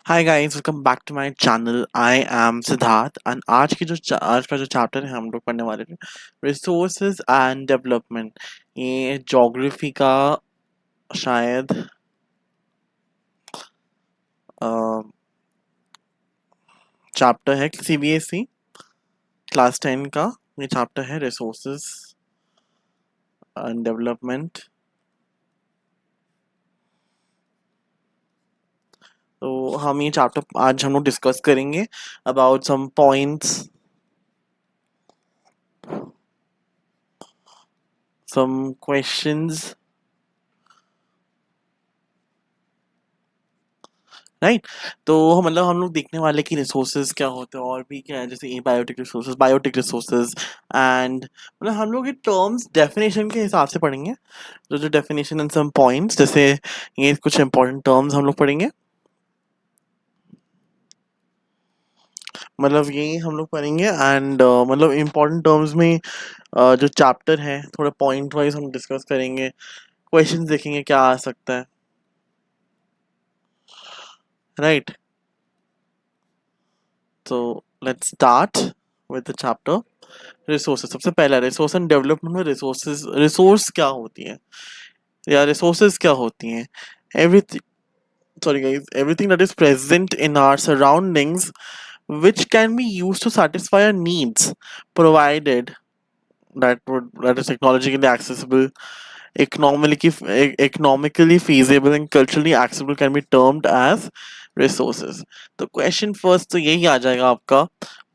Hi guys, welcome back to my channel. I am Siddharth and आज का जो chapter है हम लोग पढ़ने वाले हैं रिसोर्सेज एंड डेवलपमेंट। ये ज्योग्राफी का शायद चैप्टर है सीबीएसई क्लास 10 का। ये चैप्टर है रिसोर्सेज एंड डेवलपमेंट। तो हम ये चैप्टर आज हम लोग डिस्कस करेंगे about some points, some questions, right. तो मतलब हम लोग देखने वाले कि रिसोर्सेज क्या होते हैं और भी क्या है, जैसे बायोटिक रिसोर्सेज एंड मतलब हम लोग ये टर्म्स डेफिनेशन के हिसाब से पढ़ेंगे। जो जो डेफिनेशन एंड सम पॉइंट्स, जैसे ये कुछ इंपॉर्टेंट टर्म्स हम लोग पढ़ेंगे। मतलब ये हम लोग पढ़ेंगे एंड मतलब इम्पोर्टेंट टर्म्स में जो चैप्टर है थोड़ा पॉइंट वाइज हम डिस्कस करेंगे। क्वेश्चंस देखेंगे क्या आ सकता है, राइट। तो let's start with the chapter resources. सबसे पहला रिसोर्स एंड डेवलपमेंट में रिसोर्स क्या होती है या रिसोर्सेज क्या होती हैं। Everything, sorry guys, everything that is present in our surroundings which can be used to satisfy our needs, provided that is technologically accessible, economically feasible and culturally acceptable, can be termed as resources. तो question first तो यही आ जाएगा आपका,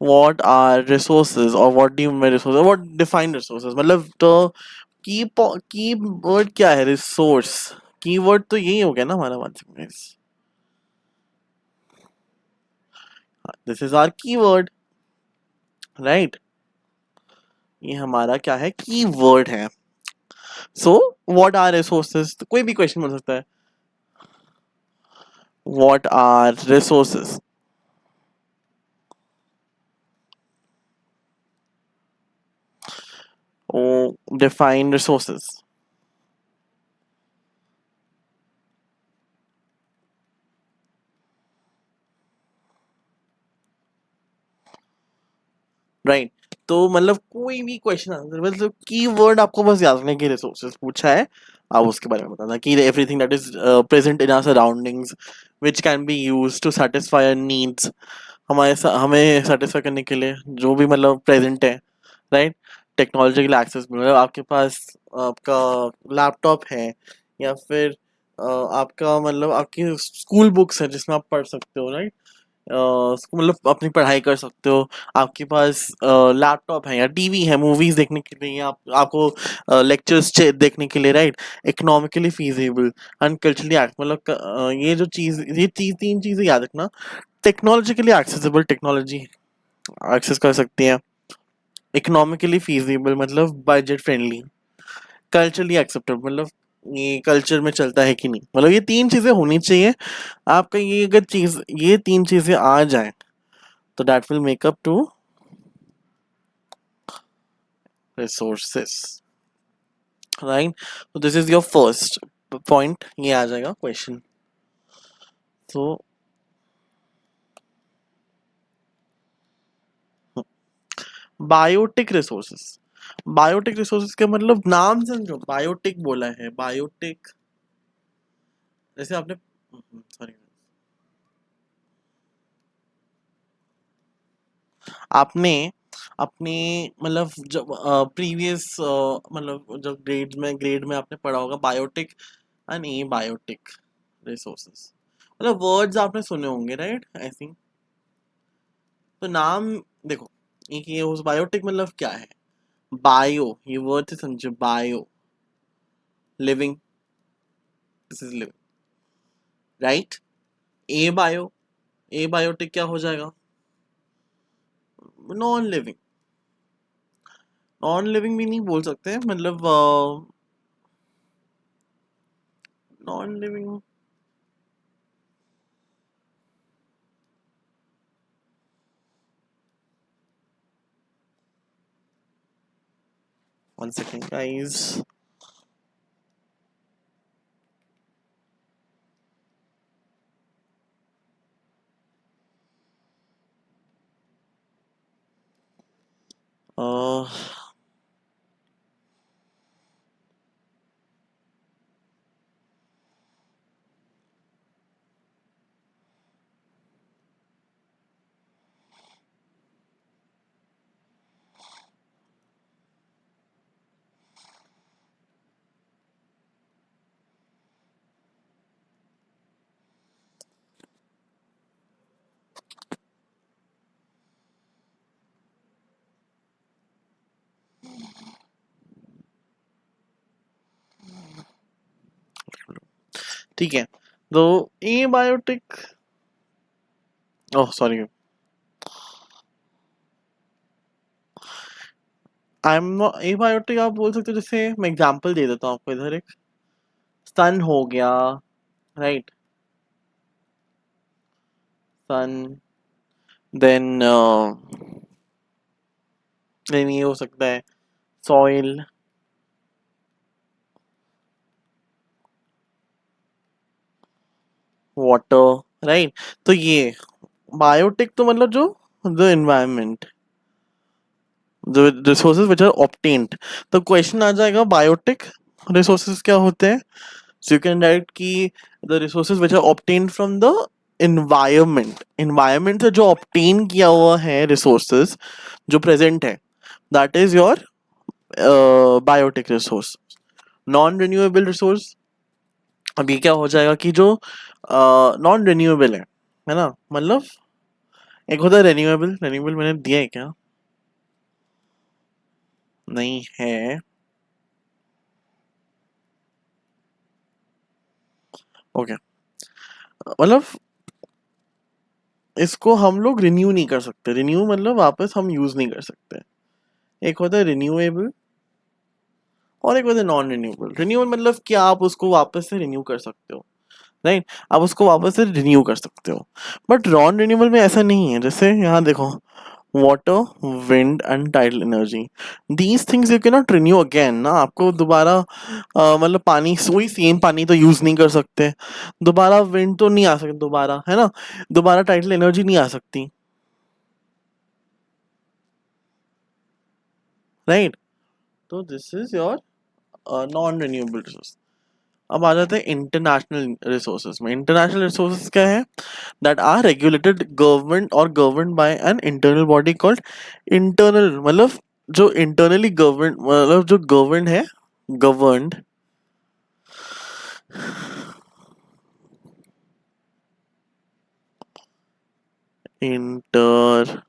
what are resources or what do you mean by resources, what define resources। मतलब तो की word क्या है रिसोर्स, कीवर्ड तो यही हो गया ना हमारा answer. This is our keyword, right. ये हमारा क्या है, कीवर्ड है। सो व्हाट आर रिसोर्सेज, तो कोई भी क्वेश्चन बन सकता है। What are resources, or define resources, right. तो मतलब कोई भी क्वेश्चन आंसर, मतलब कीवर्ड आपको बस याद रखना कि रिसोर्सेज पूछा है, आप उसके बारे में बताना कि everything that is present in our surroundings which can be used to satisfy our needs. हमें सेटिस्फाई करने के लिए जो भी मतलब प्रेजेंट है, राइट। टेक्नोलॉजिकल एक्सेस, मतलब आपके पास आपका लैपटॉप है या फिर आपका मतलब आपकी स्कूल बुक्स है जिसमें आप पढ़ सकते हो, राइट। मतलब अपनी पढ़ाई कर सकते हो। आपके पास लैपटॉप है या टीवी है मूवीज देखने के लिए, या आपको लेक्चर्स देखने के लिए, right. Economically feasible and culturally मतलब ये जो चीज तीन चीजें याद रखना। टेक्नोलॉजिकली एक्सेसिबल, टेक्नोलॉजी एक्सेस कर सकती है। इकोनॉमिकली फीजिबल मतलब बजट फ्रेंडली। कल्चरली एक्सेप्टेबल मतलब ये कल्चर में चलता है कि नहीं, मतलब ये तीन चीजें होनी चाहिए। आपका ये तीन चीजें आ जाए तो that will make up to resources, right. तो this is your first point, ये आ जाएगा क्वेश्चन। तो बायोटिक रिसोर्सेस, बायोटिक रिसोर्सेस का मतलब नाम समझो, बायोटिक बोला है, बायोटिक। जैसे आपने, सॉरी, आपने अपने मतलब जब प्रीवियस मतलब जब ग्रेड में आपने पढ़ा होगा biotic and abiotic resources, मतलब वर्ड्स आपने सुने होंगे, राइट, आई थिंक। तो नाम देखो, एक ये उस बायोटिक मतलब क्या है। बायो, ये वर्ड से समझो, bio living, this is living, right. A bio, abiotic क्या हो जाएगा, नॉन लिविंग। नॉन लिविंग भी नहीं बोल सकते, मतलब non living. One second guys. uh, ठीक है, तो abiotic, oh sorry, I am not abiotic. आप बोल सकते हो, जैसे मैं एग्जांपल दे देता हूँ आपको, इधर एक सन हो गया, राइट, सन, देन देन ये हो सकता है सॉइल, वाटर, राइट। तो ये बायोटिक तो मतलब जो the environment, the resources which are obtained. तो क्वेश्चन आ जाएगा बायोटिक रिसोर्सेज क्या होते हैं। सो यू कैन राइट कि the resources which are obtained from the environment, environment से जो ऑब्टेन किया हुआ है रिसोर्सेज जो प्रेजेंट है, that is your biotic resource. Non renewable resource, अब ये क्या हो जाएगा कि जो नॉन रिन्यूएबल है ना, मतलब एक होता है रिन्यूएबल, रिन्यूएबल मैंने दिया है क्या, नहीं है, ओके, मतलब इसको हम लोग रिन्यू नहीं कर सकते, रिन्यू मतलब वापस हम यूज नहीं कर सकते। एक होता है रिन्यूएबल और एक होता है नॉन रिन्यूएबल। रिन्यूएबल मतलब कि आप उसको वापस से रिन्यू कर सकते हो, राइट, आप उसको वापस से रिन्यू कर सकते हो। बट नॉन रिन्यूएबल में ऐसा नहीं है। जैसे यहाँ देखो, water, wind and tidal energy, these things you can not renew again ना। आपको दोबारा मतलब पानी, वही सेम पानी तो यूज नहीं कर सकते दोबारा, विंड तो नहीं आ सकती दोबारा, है ना, दोबारा टाइडल एनर्जी नहीं आ सकती, राइट। तो this is your non renewable resource. अब आ जाते हैं इंटरनेशनल रिसोर्सेज में। इंटरनेशनल रिसोर्सेज क्या है, दैट आर रेगुलेटेड, गवर्नमेंट और govern by an internal body called internal, मतलब जो इंटरनली गवर्न, मतलब जो गवर्न है, governed, inter,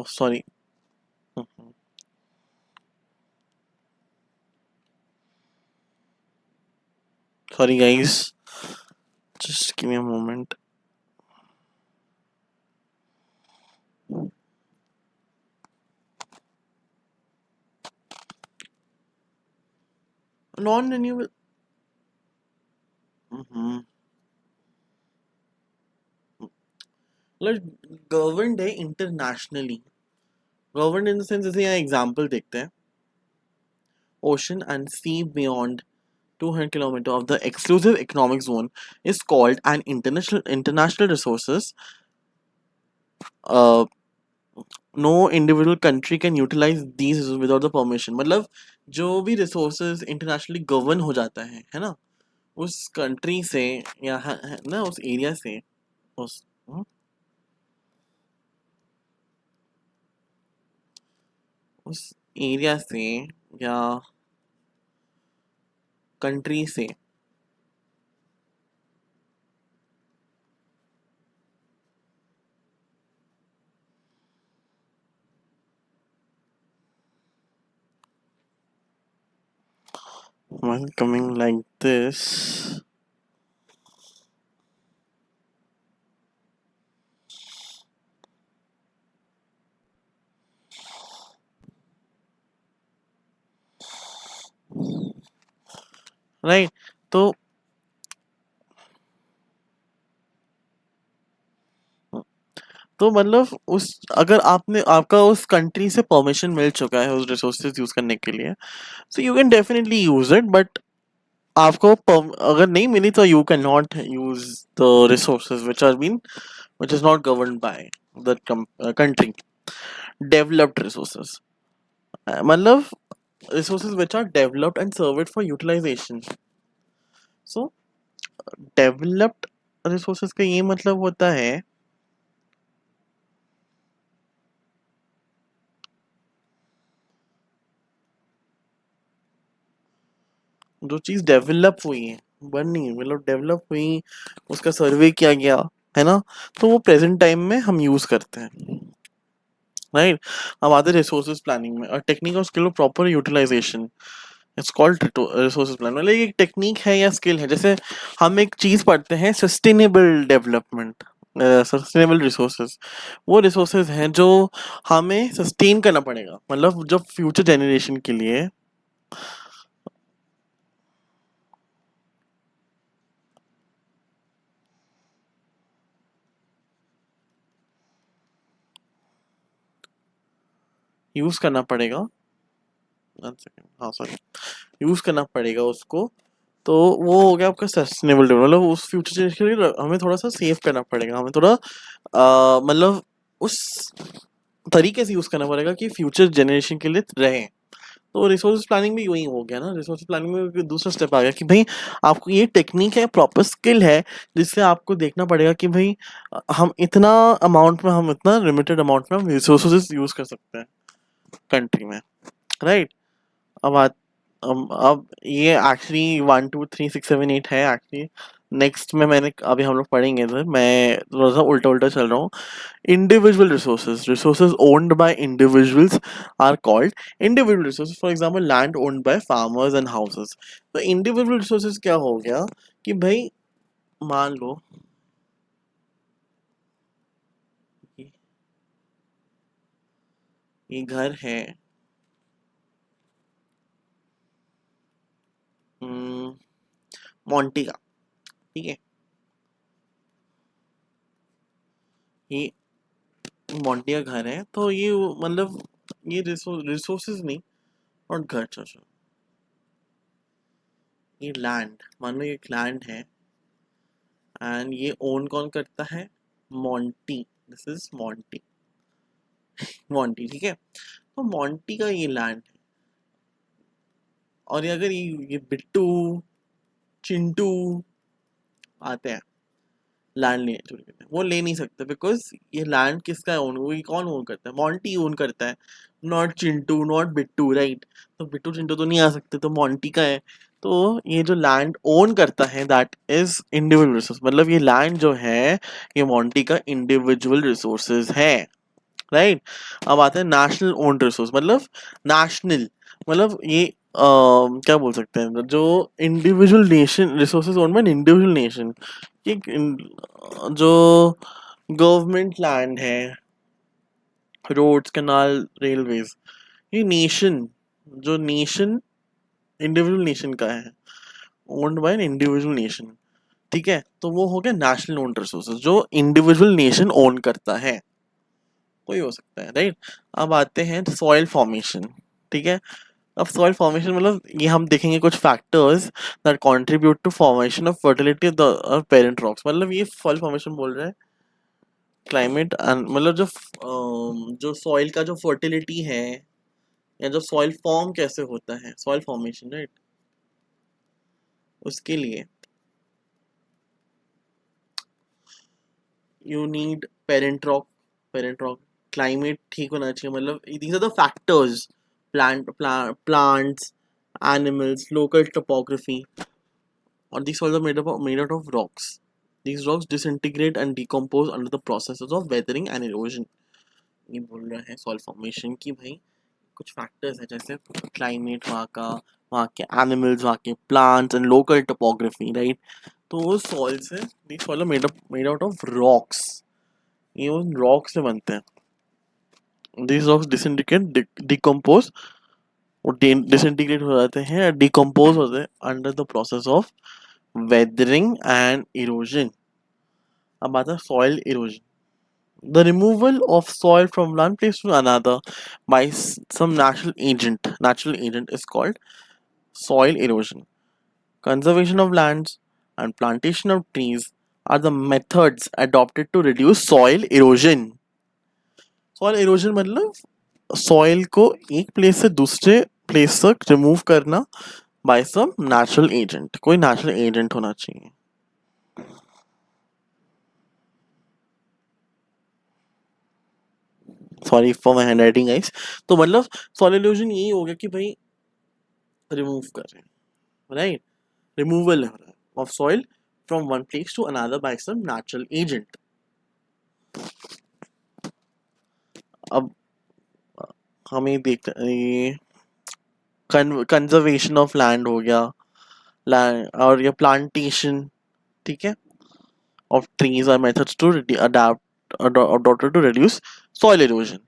sorry, sorry guys, just give me a moment. Non renewable, मतलब गवर्नड है internationally. Governed in the sense, जैसे यहाँ एग्जांपल देखते हैं, ocean and sea beyond 200 kilometer of the exclusive economic zone is called an international resources. uh, no individual country can utilize these resources without the permission। मतलब जो भी resources internationally govern हो जाता है ना, उस country से या है ना, उस area से, उस उस area से या country से, while coming like this, right। तो तो मतलब उस अगर आपका उस कंट्री से परमिशन मिल चुका है उस रिसोर्सेज यूज करने के लिए, सो you can definitely use it, but आपको अगर नहीं मिली तो you can not use the resources which is not governed by the country. Developed resources, मतलब resources which are developed and served for utilization. So developed resources का ये मतलब होता है जो चीज डेवलप हुई है, बनी मतलब डेवलप हुई, उसका सर्वे किया गया है ना, तो वो प्रेजेंट टाइम में हम यूज करते हैं, राइट। अब आते रिसोर्सेज प्लानिंग में, और टेक्निक और skill of proper utilization, it's called resources plan. मतलब एक टेक्निक है या स्किल है, जैसे हम एक चीज पढ़ते हैं सस्टेनेबल डेवलपमेंट, सस्टेनेबल रिसोर्सेज, वो रिसोर्सेज हैं जो हमें सस्टेन करना पड़ेगा, मतलब जो फ्यूचर जनरेशन के लिए यूज करना पड़ेगा। हाँ सॉरी, यूज करना पड़ेगा उसको। तो वो हो गया आपका सस्टेनेबल डेवलपमेंट, मतलब उस फ्यूचर जनरेशन के लिए हमें थोड़ा सा सेव करना पड़ेगा, हमें थोड़ा मतलब उस तरीके से यूज करना पड़ेगा कि फ्यूचर जनरेशन के लिए रहे। तो रिसोर्स प्लानिंग भी वही हो गया ना, रिसोर्स प्लानिंग में भी दूसरा स्टेप आ गया कि भाई आपको ये टेक्निक है, प्रॉपर स्किल है, जिससे आपको देखना पड़ेगा कि भाई हम इतना अमाउंट में, हम इतना लिमिटेड अमाउंट में हम रिसोर्सेज यूज कर सकते हैं कंट्री में, राइट। अब बात अब ये एक्चुअली 1 2 3 6 7 8 है एक्चुअली। नेक्स्ट में मैंने अभी हम लोग पढ़ेंगे इधर, मैं थोड़ा सा उल्टा उल्टा चल रहा हूँ। Individual resources, resources owned by individuals are called individual resources. For example, land owned by farmers and houses. तो individual resources क्या हो गया कि भाई मान लो ये घर है, मोंटी का, ठीक है, ये मोंटी का घर है, तो ये मतलब ये रिसोर्सेज नहीं, और घर, अच्छा, ये लैंड, मान लो ये एक लैंड है, एंड ये ओन कौन करता है, Monty, this is Monty, Monty, ठीक है। तो मोंटी का ये लैंड है, और ये अगर ये बिट्टू चिंटू आते हैं लैंड लेने चोरी करते हैं, वो ले नहीं सकते, बिकॉज ये लैंड किसका ओन, वो ये कौन ओन करता है, मोंटी ओन करता है, not Chintu not Bittu, right. तो बिट्टू चिंटू तो नहीं आ सकते, तो मोंटी का है। तो ये जो लैंड ओन करता है दैट इज इंडिविजुअल रिसोर्स, मतलब ये लैंड जो है ये मोंटी का इंडिविजुअल रिसोर्सेज है, राइट। अब आते हैं नेशनल ओन रिसोर्स, मतलब नेशनल, मतलब ये क्या बोल सकते हैं, जो individual nation resources own by individual nation, कि जो गवर्नमेंट लैंड है, रोड्स कैनाल रेलवेज, ये नेशन, जो नेशन इंडिविजुअल नेशन का है, owned by an individual nation, ठीक है। तो वो हो गया नेशनल ओन रिसोर्सेज, जो इंडिविजुअल नेशन ओन करता है, कोई हो सकता है, राइट। अब आते हैं सॉइल फॉर्मेशन, ठीक है। अब सॉइल फॉर्मेशन मतलब ये हम देखेंगे कुछ factors that contribute to formation of fertility of the parent rocks, मतलब ये सॉइल फॉर्मेशन बोल रहा है क्लाइमेट, मतलब जो सॉइल का जो फर्टिलिटी है, या जो सॉइल फॉर्म कैसे होता है, सॉइल फॉर्मेशन, राइट, उसके लिए you need parent rock, climate ठीक होना चाहिए, मतलब these are the factors, plants, animals, local topography, or these soils are made out of rocks. These rocks disintegrate and decompose under the processes of weathering and erosion. ये बोल रहा है soil formation की भाई कुछ फैक्टर्स है, जैसे climate वहाँ का, वहाँ के एनिमल्स, वहाँ के plants and local topography, right. तो वो सॉइल से, these soil are made out of rocks, ये उन रॉक से बनते हैं। These rocks disintegrate, decompose, वो डिसइंटीग्रेट हो जाते हैं, डिकम्पोज होते हैं under the process of weathering and erosion. अब आता है soil erosion, The removal of soil from one place to another by some natural agent is called soil erosion. Conservation of lands and plantation of trees are the methods adopted to reduce soil erosion. Soil erosion मतलब soil को एक place से दूसरे place तक remove करना bye some natural agent. कोई natural agent होना चाहिए. Sorry for my hand writing guys. तो मतलब सॉइल इरोजन यही हो गया कि भाई रिमूव कर रहे हैं, राइट. रिमूवल हो रहा है of soil from one place to another by some natural agent. अब हमें देखते ये कंजर्वेशन ऑफ लैंड हो गया, लैंड और ये प्लांटेशन, ठीक है, of trees are methods to adopted to reduce soil erosion.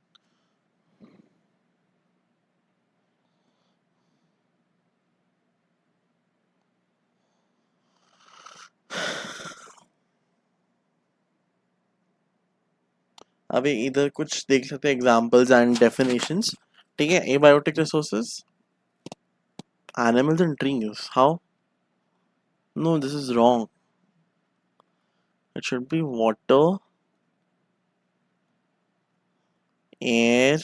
अभी इधर कुछ देख सकते हैं एग्जांपल्स एंड डेफिनेशंस. ठीक है. Abiotic resources, animals and trees. How? No, this is wrong. It should be water, air,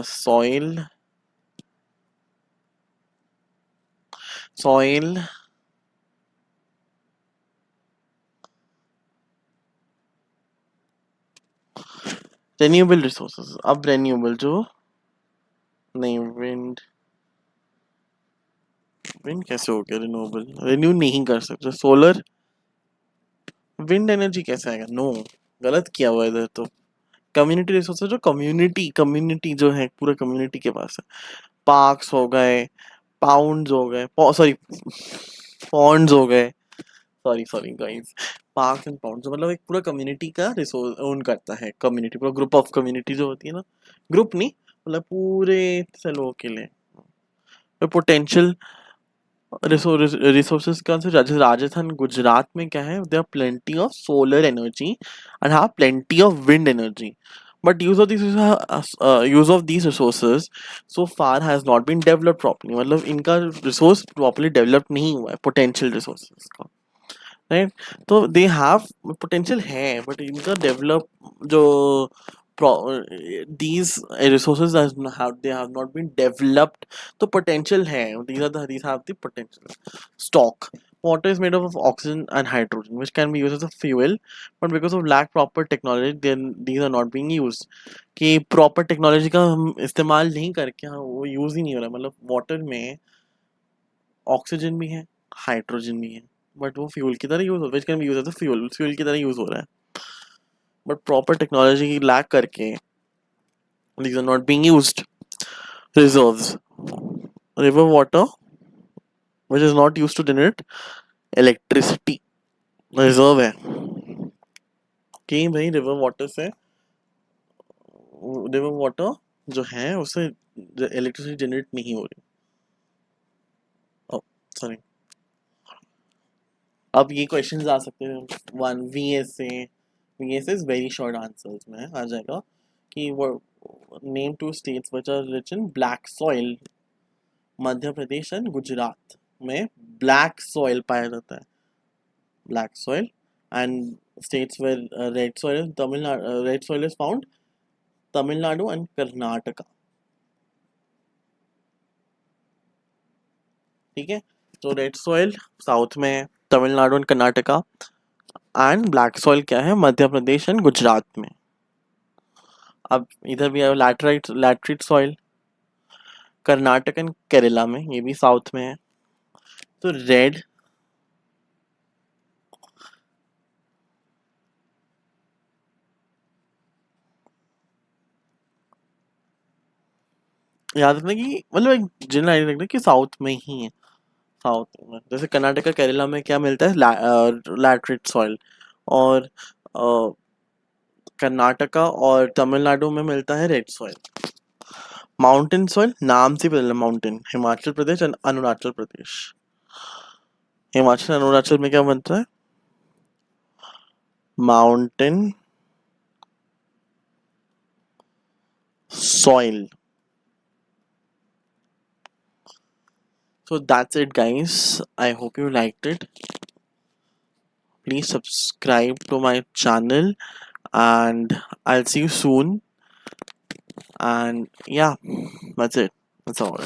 soil, soil, renewable resources. अब renewable जो नहीं, wind, wind कैसे हो गया renewable? Renew नहीं कर सकते. solar, wind energy कैसे आएगा? No, गलत किया हुआ है इधर तो. कम्युनिटी रिसोर्सेज जो कम्युनिटी जो है पूरा कम्युनिटी के पास है. पार्क्स हो गए, पाउंड्स हो गए, सॉरी पॉन्ड्स हो गए, sorry guys, parks and pounds मतलब एक पूरा कम्युनिटी का रिसोर्स ओन करता है. कम्युनिटी पूरा ग्रुप ऑफ कम्युनिटी जो होती है ना, ग्रुप नहीं मतलब पूरे से लोगों के लिए. पोटेंशियल रिसोर्सेज का आंसर राजस्थान गुजरात में क्या है? There are plenty of solar energy and have plenty of wind energy. But use of these resources so far has not been developed properly. मतलब इनका resource properly developed नहीं हुआ है potential resources का, right? तो they have potential है but इनका develop जो these resources they have not been developed. तो potential है, these have the potential. Stock. Water is made up of oxygen and hydrogen, which can be used as a fuel, but because of lack proper technology, then these are not being used. कि proper technology का हम इस्तेमाल नहीं करके वो use ही नहीं हो रहा. मतलब water में oxygen भी है, hydrogen भी है, but वो fuel की तरह use हो, which can be used as a fuel की तरह use हो रहा है. But proper technology की lack करके these are not being used. Reserves. River water, which is not used to generate electricity. Reserve है कि भाई रिवर वाटर से, रिवर वाटर जो है उससे इलेक्ट्रिसिटी जनरेट नहीं हो रही. सॉरी. अब ये क्वेश्चंस आ सकते हैं. One VS is very short answers में आ जाएगा कि वो name two states which are rich in black soil. Madhya Pradesh and Gujarat में ब्लैक सॉइल पाया जाता है. Black soil and states where red soil is red soil is found Tamil Nadu and Karnataka. ठीक है. तो रेड सॉइल साउथ में है, Tamil Nadu and Karnataka, and black soil क्या है? मध्य प्रदेश एंड गुजरात में. अब इधर भी है laterite soil, Karnataka and Kerala में, ये भी साउथ में है. तो रेड याद रखना कि मतलब एक जनरल आइडिया रखना कि साउथ में ही है. साउथ में जैसे कर्नाटका केरला में क्या मिलता है? Laterite soil. और कर्नाटका और तमिलनाडु में मिलता है रेड सॉइल. माउंटेन सॉइल नाम से बदला, माउंटेन हिमाचल प्रदेश एंड अरुणाचल प्रदेश. हिमाचल अरुणाचल में क्या बनता है? Mountain soil. So that's it, guys. I hope you liked it. Please subscribe to my channel, and I'll see you soon. And yeah, that's it. That's all.